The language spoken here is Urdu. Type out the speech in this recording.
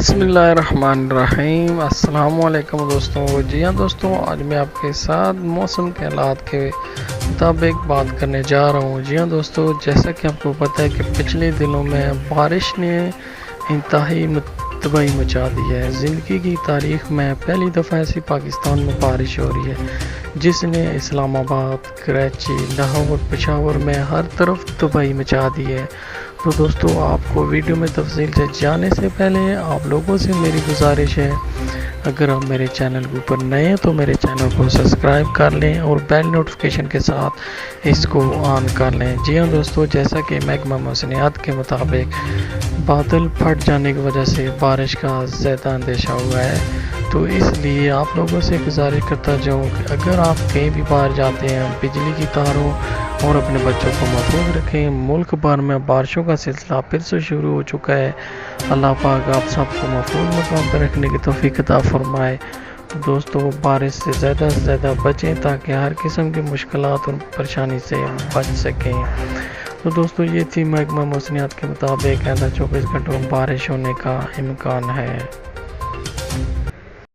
بسم اللہ الرحمن الرحیم۔ السلام علیکم دوستوں۔ جی ہاں دوستوں، آج میں آپ کے ساتھ موسم کے حالات کے مطابق بات کرنے جا رہا ہوں۔ جی ہاں دوستوں، جیسا کہ آپ کو پتہ ہے کہ پچھلے دنوں میں بارش نے انتہائی تباہی مچا دی ہے۔ زندگی کی تاریخ میں پہلی دفعہ ایسی پاکستان میں بارش ہو رہی ہے جس نے اسلام آباد، کراچی، لاہور، پشاور میں ہر طرف تباہی مچا دی ہے۔ تو دوستو، آپ کو ویڈیو میں تفصیل سے جانے سے پہلے آپ لوگوں سے میری گزارش ہے، اگر آپ میرے چینل کے اوپر نئے ہیں تو میرے چینل کو سبسکرائب کر لیں اور بیل نوٹیفیکیشن کے ساتھ اس کو آن کر لیں۔ جی ہاں دوستو، جیسا کہ محکمہ موسمیات کے مطابق بادل پھٹ جانے کی وجہ سے بارش کا زیادہ اندیشہ ہوا ہے، تو اس لیے آپ لوگوں سے گزارش کرتا جاؤں کہ اگر آپ کہیں بھی باہر جاتے ہیں بجلی کی تاروں اور اپنے بچوں کو محفوظ رکھیں۔ ملک بھر میں بارشوں کا سلسلہ پھر سے شروع ہو چکا ہے۔ اللہ پاک آپ سب کو محفوظ مقام پر رکھنے کی توفیق عطا فرمائے۔ دوستو، بارش سے زیادہ بچیں تاکہ ہر قسم کی مشکلات اور پریشانی سے بچ سکیں۔ تو دوستو، یہ تھی محکمہ موسمیات کے مطابق آئندہ 24 گھنٹوں میں بارش ہونے کا امکان ہے۔